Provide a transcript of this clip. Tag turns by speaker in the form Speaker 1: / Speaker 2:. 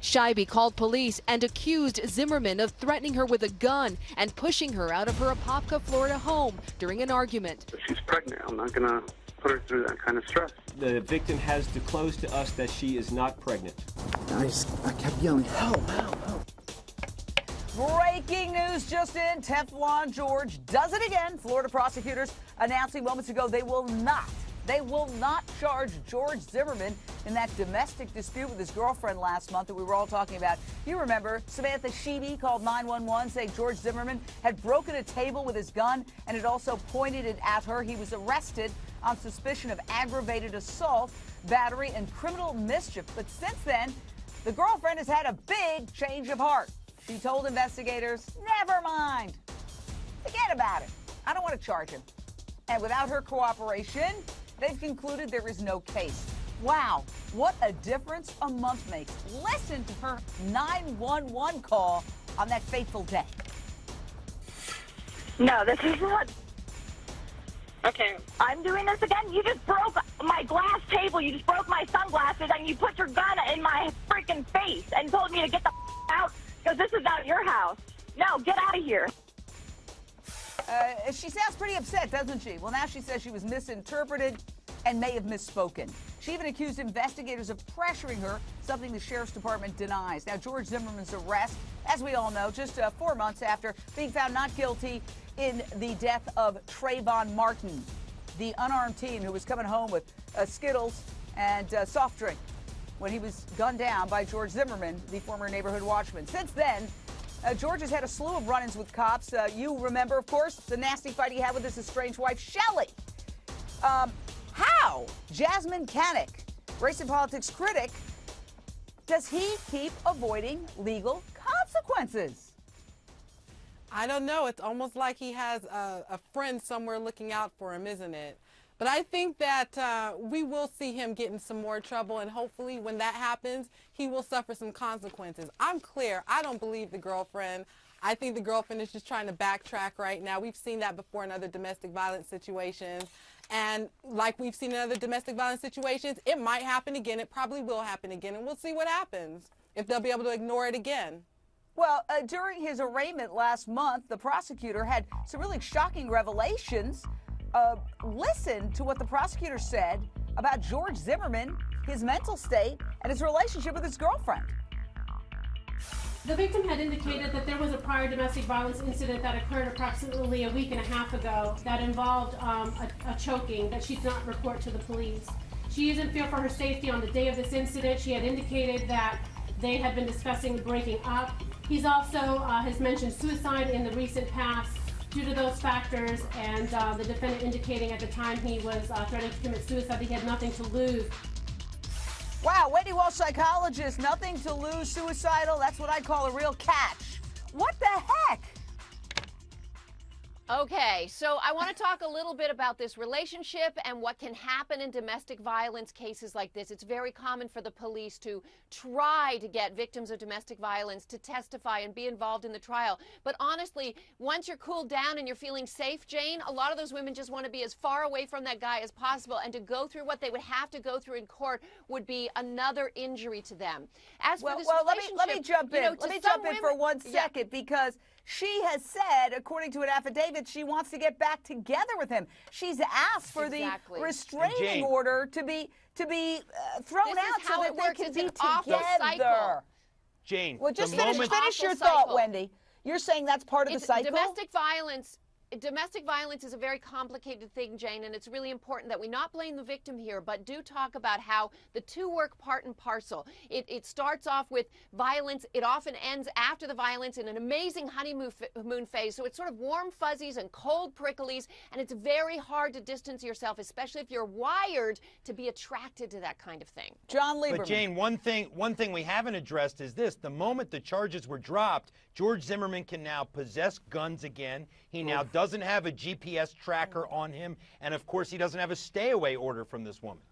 Speaker 1: Scheibe called police and accused Zimmerman of threatening her with a gun and pushing her out of her Apopka, Florida home during an argument.
Speaker 2: If she's pregnant, I'm not going to put her through that kind of stress.
Speaker 3: The victim has disclosed to us that she is not pregnant.
Speaker 4: I kept yelling, help, help, help.
Speaker 5: Breaking news just in, Teflon George does it again. Florida prosecutors announcing moments ago they will not charge George Zimmerman in that domestic dispute with his girlfriend last month that we were all talking about. You remember Samantha Scheibe called 911 saying George Zimmerman had broken a table with his gun and had also pointed it at her. He was arrested on suspicion of aggravated assault, battery, and criminal mischief. But since then, the girlfriend has had a big change of heart. She told investigators, never mind. Forget about it. I don't want to charge him. And without her cooperation, they've concluded there is no case. Wow, what a difference a month makes. Listen to her 911 call on that fateful day.
Speaker 6: No, this is not.
Speaker 7: Okay.
Speaker 6: I'm doing this again? You just broke my glass table. You just broke my sunglasses, and you put your gun in my freaking face and told me to get the out because this is not your house. No, get out of here.
Speaker 5: She sounds pretty upset, doesn't she? Well, now she says she was misinterpreted and may have misspoken. She even accused investigators of pressuring her, something the sheriff's department denies. Now, George Zimmerman's arrest, as we all know, just 4 months after being found not guilty in the death of Trayvon Martin, the unarmed teen who was coming home with Skittles and soft drink when he was gunned down by George Zimmerman, the former neighborhood watchman. Since then, George has had a slew of run-ins with cops. You remember, of course, the nasty fight he had with his estranged wife, Shelley. How? Jasmine Canick, race and politics critic, does he keep avoiding legal consequences?
Speaker 8: I don't know. It's almost like he has a friend somewhere looking out for him, isn't it? But I think that we will see him get in some more trouble, and hopefully when that happens, he will suffer some consequences. I'm clear. I don't believe the girlfriend. I think the girlfriend is just trying to backtrack right now. We've seen that before in other domestic violence situations. And like we've seen in other domestic violence situations, it might happen again. It probably will happen again, and we'll see what happens, if they'll be able to ignore it again.
Speaker 5: Well, during his arraignment last month, the prosecutor had some really shocking revelations. Listen to what the prosecutor said about George Zimmerman, his mental state, and his relationship with his girlfriend.
Speaker 9: The victim had indicated that there was a prior domestic violence incident that occurred approximately a week and a half ago that involved a choking that she did not report to the police. She is in fear for her safety. On the day of this incident, she had indicated that they had been discussing breaking up. He's also has mentioned suicide in the recent past due to those factors, and the defendant indicating at the time he was threatening to commit suicide, he had nothing to lose.
Speaker 5: Wow, Wendy Walsh, psychologist, nothing to lose, suicidal. That's what I call a real catch. What the heck?
Speaker 10: Okay, so I want to talk a little bit about this relationship and what can happen in domestic violence cases like this. It's very common for the police to try to get victims of domestic violence to testify and be involved in the trial. But honestly, once you're cooled down and you're feeling safe, Jane, a lot of those women just want to be as far away from that guy as possible, and to go through what they would have to go through in court would be another injury to them. As for this relationship,
Speaker 5: let me jump in. Let me jump in for 1 second,
Speaker 10: yeah.
Speaker 5: Because she has said, according to an affidavit, she wants to get back together with him. She's asked for the restraining order to be thrown out so that they can be together.
Speaker 11: Jane,
Speaker 5: well, just finish your thought, Wendy. You're saying that's part of the cycle?
Speaker 10: Domestic violence is a very complicated thing, Jane, and it's really important that we not blame the victim here, but do talk about how the two work part and parcel. It starts off with violence. It often ends after the violence in an amazing honeymoon phase. So it's sort of warm fuzzies and cold pricklies, and it's very hard to distance yourself, especially if you're wired to be attracted to that kind of thing.
Speaker 5: John Lieberman.
Speaker 11: But Jane, one thing we haven't addressed is this. The moment the charges were dropped, George Zimmerman can now possess guns again. He now doesn't have a GPS tracker on him. And, of course, he doesn't have a stay-away order from this woman.